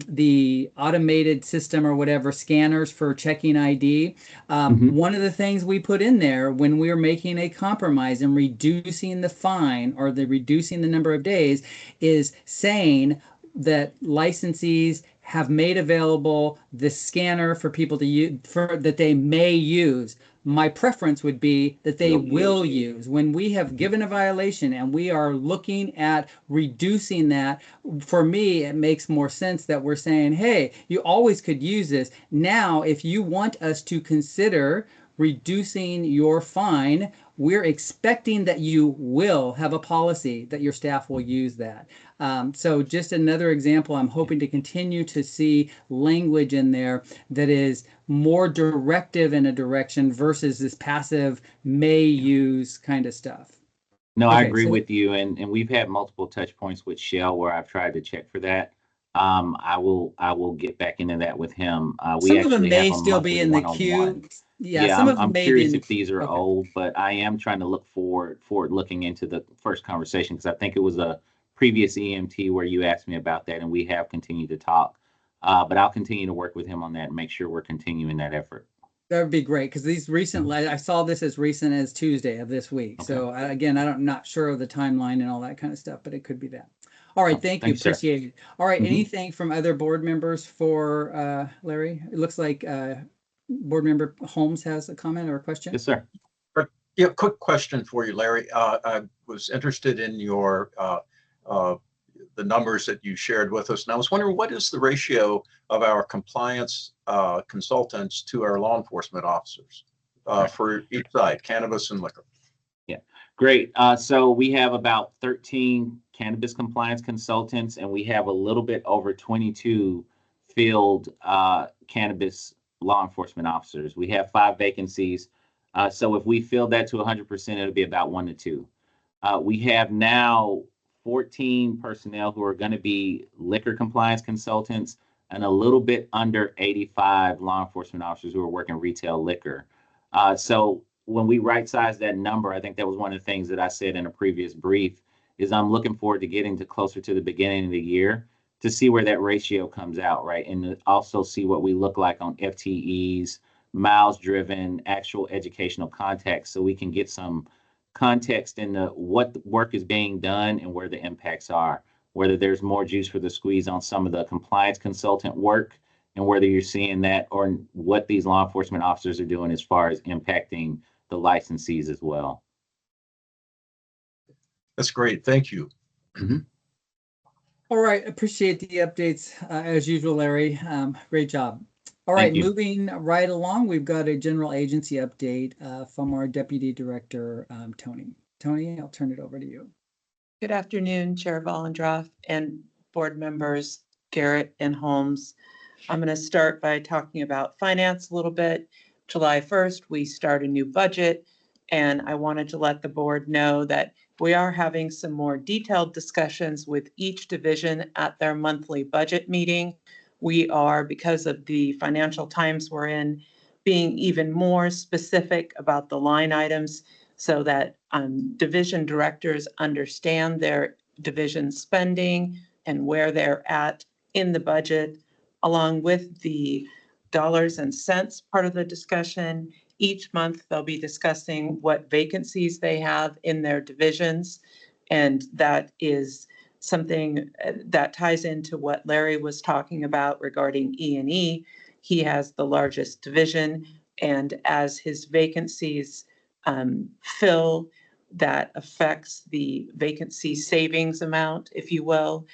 the automated system or whatever, scanners for checking ID. One of the things we put in there when we were making a compromise and reducing the fine, or reducing the number of days, is saying that licensees have made available the scanner for people to use, that they may use. My preference would be that they will use. When we have given a violation and we are looking at reducing that, for me, it makes more sense that we're saying, hey, you always could use this. Now, if you want us to consider reducing your fine, we're expecting that you will have a policy that your staff will use that. So just another example, I'm hoping to continue to see language in there that is more directive in a direction versus this passive may use kind of stuff. No, I agree with you. And we've had multiple touch points with Shell where I've tried to check for that. I will get back into that with him. Some of them may still be in the queue. Yeah, some of them I'm may curious be if these are old, but I am trying to look forward looking into the first conversation, because I think it was a previous EMT where you asked me about that, and we have continued to talk. But I'll continue to work with him on that and make sure we're continuing that effort. That would be great, because these recent, I saw this as recent as Tuesday of this week. Okay. So again, I'm not sure of the timeline and all that kind of stuff, but it could be that. All right, thank you, thanks, sir. appreciate it. All right, anything from other board members for Larry? It looks like board member Holmes has a comment or a question. Yes, sir. Yeah, quick question for you, Larry. I was interested in your the numbers that you shared with us, and I was wondering, what is the ratio of our compliance consultants to our law enforcement officers for each side, cannabis and liquor? Yeah, great. So we have about 13 cannabis compliance consultants, and we have a little bit over 22 field cannabis law enforcement officers. We have 5 vacancies. So if we fill that to 100%, it'll be about 1 to 2. We have now 14 personnel who are going to be liquor compliance consultants, and a little bit under 85 law enforcement officers who are working retail liquor. So when we right-size that number, I think that was one of the things that I said in a previous brief, is I'm looking forward to getting to closer to the beginning of the year to see where that ratio comes out, right? And to also see what we look like on FTEs, miles driven, actual educational context, so we can get some context into what work is being done and where the impacts are, whether there's more juice for the squeeze on some of the compliance consultant work and whether you're seeing that or what these law enforcement officers are doing as far as impacting the licensees as well. That's great. Thank you. All right, appreciate the updates as usual, Larry. Great job. All right, Thank you. moving right along, we've got a general agency update from our Deputy Director, Tony. Tony, I'll turn it over to you. Good afternoon, Chair Volendroff and board members Garrett and Holmes. I'm going to start by talking about finance a little bit. July 1st, we start a new budget, and I wanted to let the board know that we are having some more detailed discussions with each division at their monthly budget meeting. We are, because of the financial times we're in, being even more specific about the line items so that division directors understand their division spending and where they're at in the budget, along with the dollars and cents part of the discussion. Each month, they'll be discussing what vacancies they have in their divisions. And that is something that ties into what Larry was talking about regarding E&E. He has the largest division, and as his vacancies fill, that affects the vacancy savings amount, if you will.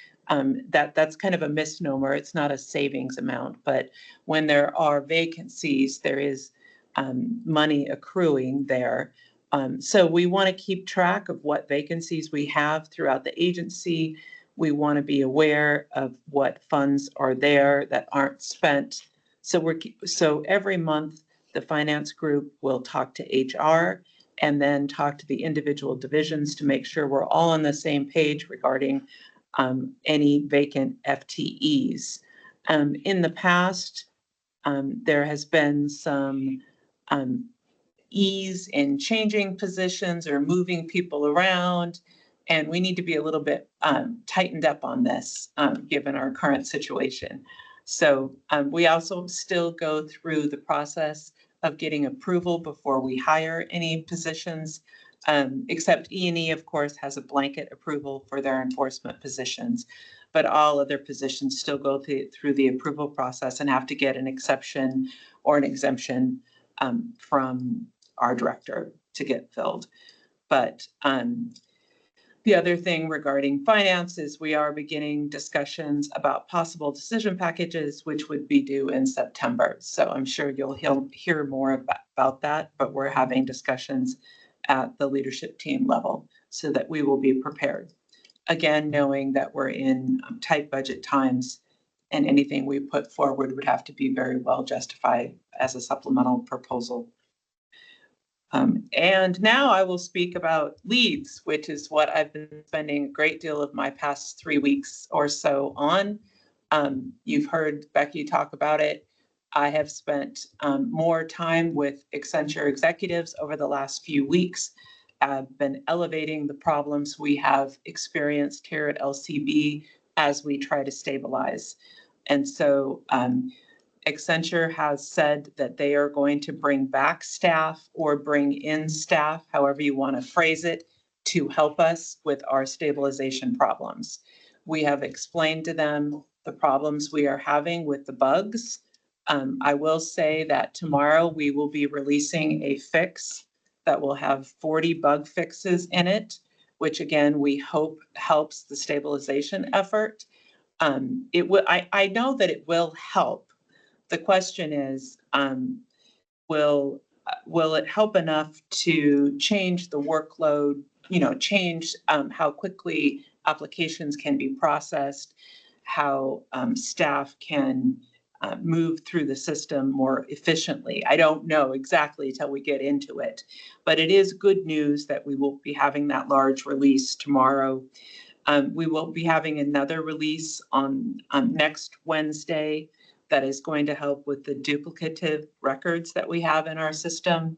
That's kind of a misnomer. It's not a savings amount, but when there are vacancies, there is money accruing there. So we want to keep track of what vacancies we have throughout the agency. We want to be aware of what funds are there that aren't spent. So every month, the finance group will talk to HR and then talk to the individual divisions to make sure we're all on the same page regarding any vacant FTEs. In the past, there has been some ease in changing positions or moving people around, and we need to be a little bit tightened up on this given our current situation. So we also still go through the process of getting approval before we hire any positions, except E&E, of course, has a blanket approval for their enforcement positions, but all other positions still go through the approval process and have to get an exception or an exemption from our director to get filled. But the other thing regarding finance is we are beginning discussions about possible decision packages, which would be due in September. So I'm sure you'll hear more about that, but we're having discussions at the leadership team level so that we will be prepared. Again, knowing that we're in tight budget times and anything we put forward would have to be very well justified as a supplemental proposal. And now I will speak about leads, which is what I've been spending a great deal of my past 3 weeks or so on. You've heard Becky talk about it. I have spent more time with Accenture executives over the last few weeks. I've been elevating the problems we have experienced here at LCB as we try to stabilize. And so Accenture has said that they are going to bring back staff or bring in staff, however you want to phrase it, to help us with our stabilization problems. We have explained to them the problems we are having with the bugs. I will say that tomorrow we will be releasing a fix that will have 40 bug fixes in it, which again, we hope helps the stabilization effort. I know that it will help. The question is, will it help enough to change the workload, change how quickly applications can be processed, how staff can move through the system more efficiently? I don't know exactly till we get into it, but it is good news that we will be having that large release tomorrow. We will be having another release on next Wednesday that is going to help with the duplicative records that we have in our system,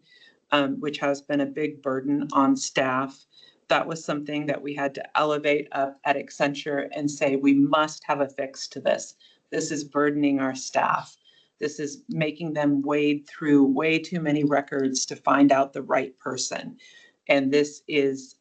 which has been a big burden on staff. That was something that we had to elevate up at Accenture and say, we must have a fix to this. This is burdening our staff. This is making them wade through way too many records to find out the right person. And this is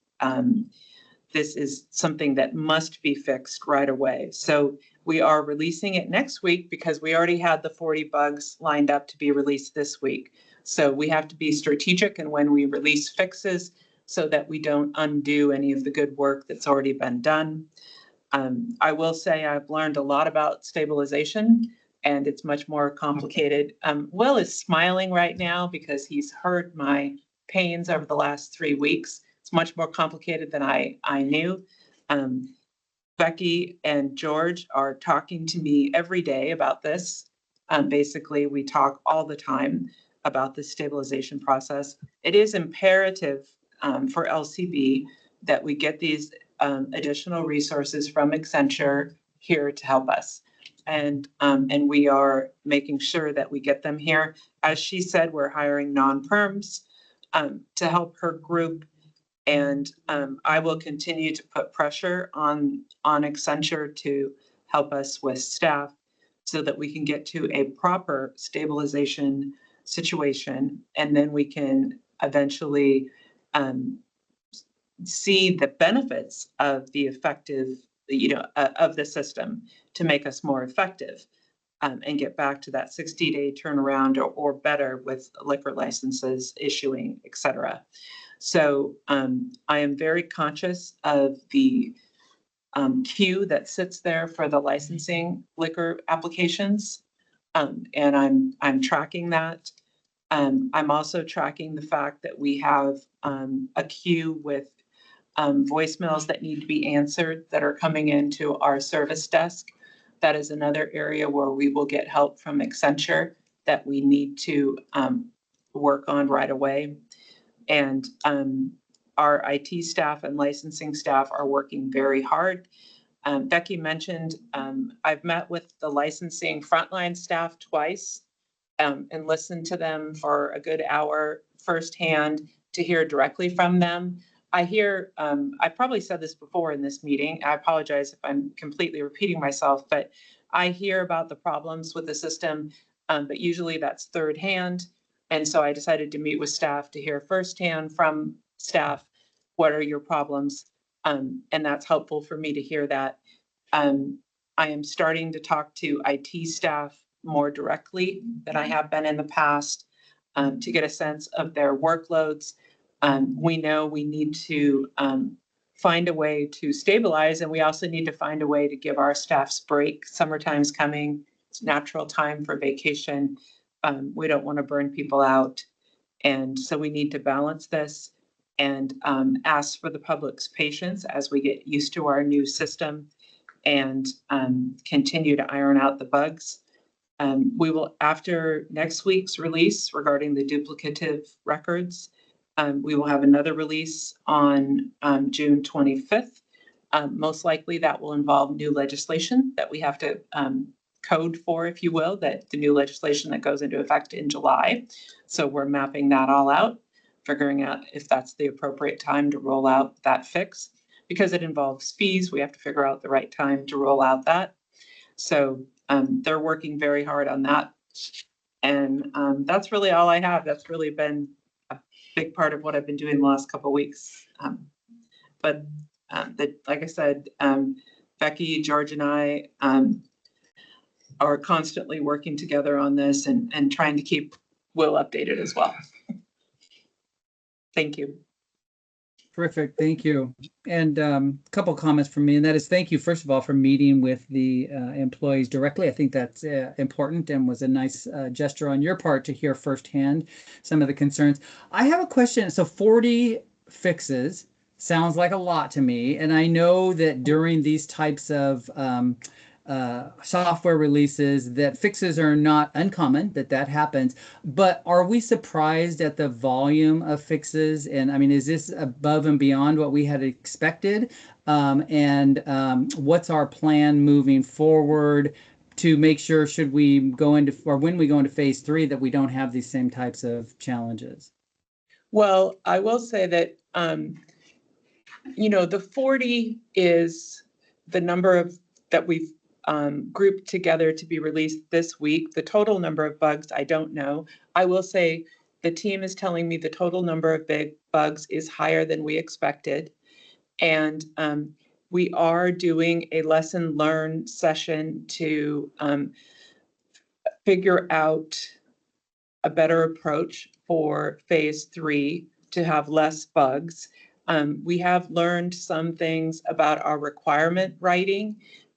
this is something that must be fixed right away. So we are releasing it next week because we already had the 40 bugs lined up to be released this week. So we have to be strategic in when we release fixes so that we don't undo any of the good work that's already been done. I will say I've learned a lot about stabilization, and it's much more complicated. Will is smiling right now because he's heard my pains over the last 3 weeks. It's much more complicated than I knew. Becky and George are talking to me every day about this. Basically, we talk all the time about the stabilization process. It is imperative for LCB that we get these additional resources from Accenture here to help us. And we are making sure that we get them here. As she said, we're hiring non-perms to help her group. And I will continue to put pressure on Accenture to help us with staff so that we can get to a proper stabilization situation. And then we can eventually see the benefits of the effective, of the system to make us more effective and get back to that 60-day turnaround or better with liquor licenses issuing, et cetera. So I am very conscious of the queue that sits there for the licensing liquor applications, and I'm tracking that. I'm also tracking the fact that we have a queue with voicemails that need to be answered that are coming into our service desk. That is another area where we will get help from Accenture that we need to work on right away. And our IT staff and licensing staff are working very hard. Becky mentioned I've met with the licensing frontline staff twice and listened to them for a good hour firsthand to hear directly from them. I hear, I probably said this before in this meeting. I apologize if I'm completely repeating myself, but I hear about the problems with the system, but usually that's third hand. And so I decided to meet with staff to hear firsthand from staff, what are your problems? And that's helpful for me to hear that. I am starting to talk to IT staff more directly than I have been in the past to get a sense of their workloads. We know we need to find a way to stabilize, and we also need to find a way to give our staffs break. Summertime's coming. It's natural time for vacation. We don't want to burn people out. And so we need to balance this and ask for the public's patience as we get used to our new system and continue to iron out the bugs. We will, after next week's release regarding the duplicative records, we will have another release on June 25th. Most likely that will involve new legislation that we have to code for, if you will, that the new legislation that goes into effect in July. So we're mapping that all out, figuring out if that's the appropriate time to roll out that fix. Because it involves fees, we have to figure out the right time to roll out that. So they're working very hard on that. And that's really all I have. That's really been a big part of what I've been doing the last couple of weeks. But like I said, Becky, George, and I are constantly working together on this and trying to keep Will updated as well. Thank you. Terrific, thank you. And a couple comments from me, and that is thank you, first of all, for meeting with the employees directly. I think that's important and was a nice gesture on your part to hear firsthand some of the concerns. I have a question. So 40 fixes sounds like a lot to me, and I know that during these types of software releases that fixes are not uncommon, that happens, but are we surprised at the volume of fixes? And I mean, is this above and beyond what we had expected? What's our plan moving forward to make sure should we go into, or when we go into phase 3, that we don't have these same types of challenges? Well, I will say that, the 40 is the number of that we've grouped together to be released this week. The total number of bugs, I don't know. I will say the team is telling me the total number of big bugs is higher than we expected. And we are doing a lesson learned session to figure out a better approach for phase 3 to have less bugs. We have learned some things about our requirement writing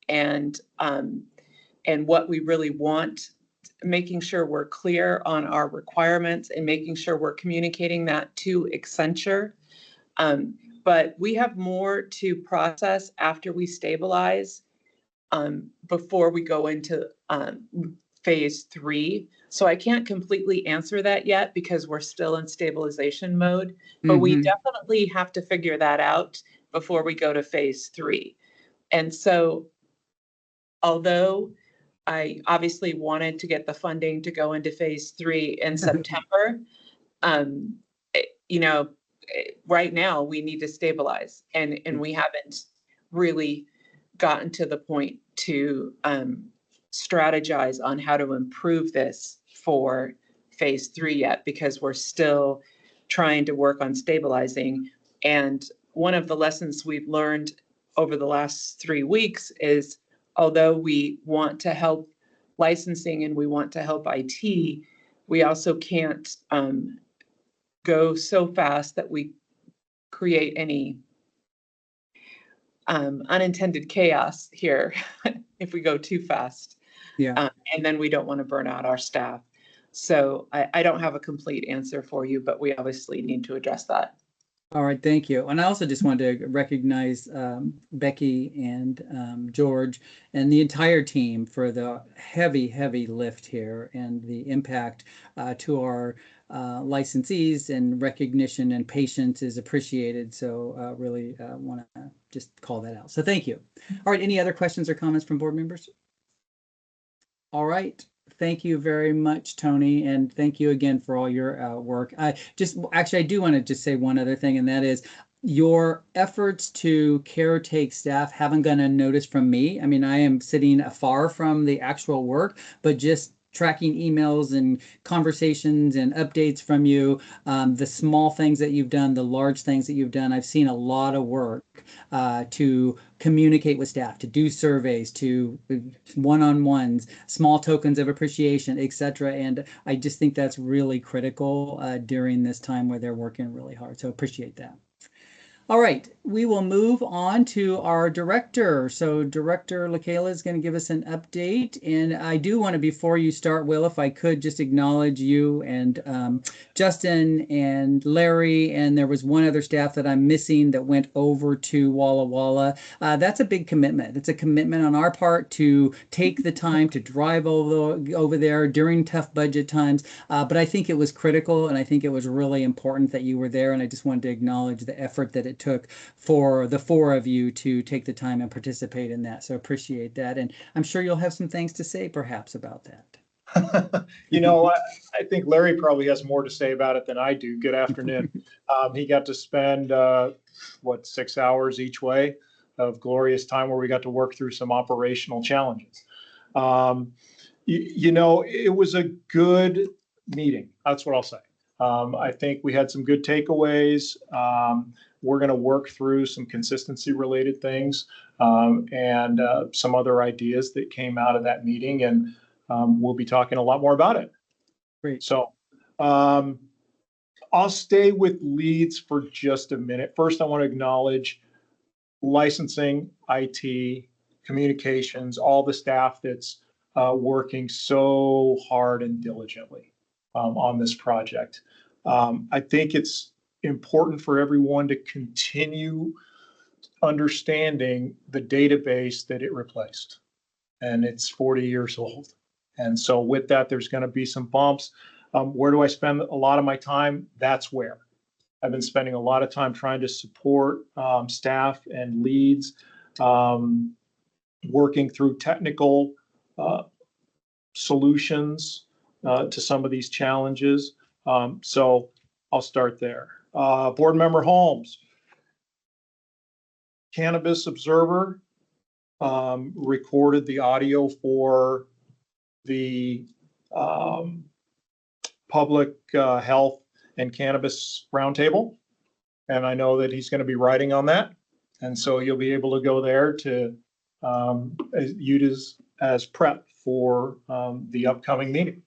and what we really want, making sure we're clear on our requirements and making sure we're communicating that to Accenture. But we have more to process after we stabilize before we go into phase 3. So I can't completely answer that yet because we're still in stabilization mode, but we definitely have to figure that out before we go to phase 3. And so although I obviously wanted to get the funding to go into phase 3 in September, right now we need to stabilize and we haven't really gotten to the point to strategize on how to improve this for phase 3 yet, because we're still trying to work on stabilizing. And one of the lessons we've learned over the last 3 weeks is, although we want to help licensing and we want to help IT, we also can't go so fast that we create any unintended chaos here if we go too fast. Yeah. And then we don't want to burn out our staff. So I don't have a complete answer for you, but we obviously need to address that. All right, thank you. And I also just wanted to recognize Becky and George and the entire team for the heavy lift here and the impact to our licensees, and recognition and patience is appreciated. So really want to just call that out. So thank you. All right, any other questions or comments from board members? All right. Thank you very much, Tony, and thank you again for all your work. I do want to just say one other thing, and that is your efforts to caretake staff haven't gone unnoticed from me. I mean, I am sitting afar from the actual work, but just tracking emails and conversations and updates from you, the small things that you've done, the large things that you've done. I've seen a lot of work to communicate with staff, to do surveys, to one-on-ones, small tokens of appreciation, etc. And I just think that's really critical during this time where they're working really hard. So appreciate that. All right, we will move on to our director. So Director LaKayla is going to give us an update. And I do want to, before you start, Will, if I could just acknowledge you and Justin and Larry, and there was one other staff that I'm missing that went over to Walla Walla. That's a big commitment. It's a commitment on our part to take the time to drive over there during tough budget times. But I think it was critical, and I think it was really important that you were there. And I just wanted to acknowledge the effort that it took for the 4 of you to take the time and participate in that. So appreciate that. And I'm sure you'll have some things to say perhaps about that. I think Larry probably has more to say about it than I do. Good afternoon. He got to spend, 6 hours each way of glorious time where we got to work through some operational challenges. It was a good meeting. That's what I'll say. I think we had some good takeaways. We're going to work through some consistency related things and some other ideas that came out of that meeting. And we'll be talking a lot more about it. Great. So I'll stay with leads for just a minute. First, I want to acknowledge licensing, IT, communications, all the staff that's working so hard and diligently on this project. I think it's important for everyone to continue understanding the database that it replaced, and it's 40 years old. And so with that, there's going to be some bumps. Where do I spend a lot of my time? That's where I've been spending a lot of time trying to support staff and leads, working through technical solutions to some of these challenges. So I'll start there. Board Member Holmes, Cannabis Observer recorded the audio for the public health and cannabis roundtable. And I know that he's going to be writing on that. And so you'll be able to go there to use as prep for the upcoming meeting.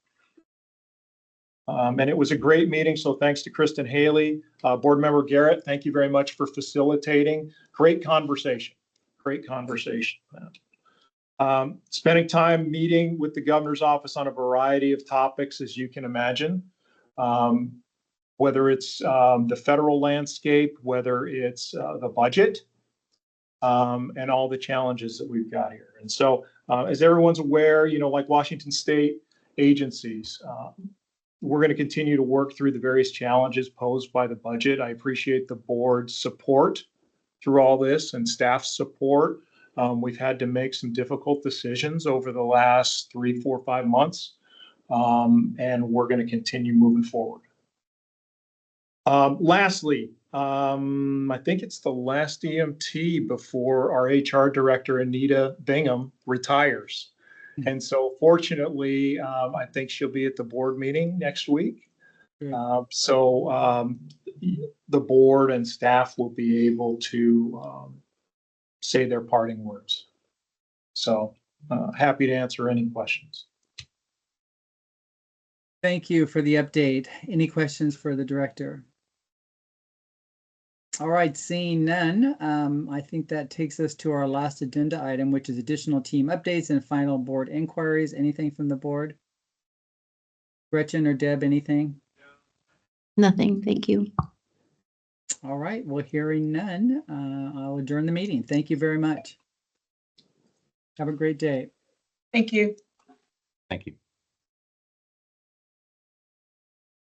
And it was a great meeting, so thanks to Kristen Haley. Board Member Garrett, thank you very much for facilitating. Great conversation, great conversation. Spending time meeting with the governor's office on a variety of topics, as you can imagine, whether it's the federal landscape, whether it's the budget, and all the challenges that we've got here. And so, as everyone's aware, like Washington State agencies, we're going to continue to work through the various challenges posed by the budget. I appreciate the board's support through all this and staff support. We've had to make some difficult decisions over the last 3, 4, 5 months, and we're going to continue moving forward. Lastly, I think it's the last EMT before our HR director, Anita Bingham, retires. And so fortunately, I think she'll be at the board meeting next week. So the board and staff will be able to say their parting words. So happy to answer any questions. Thank you for the update. Any questions for the director? All right, seeing none, I think that takes us to our last agenda item, which is additional team updates and final board inquiries. Anything from the board? Gretchen or Deb, anything? Nothing, thank you. All right, well, hearing none, I'll adjourn the meeting. Thank you very much. Have a great day. Thank you. Thank you.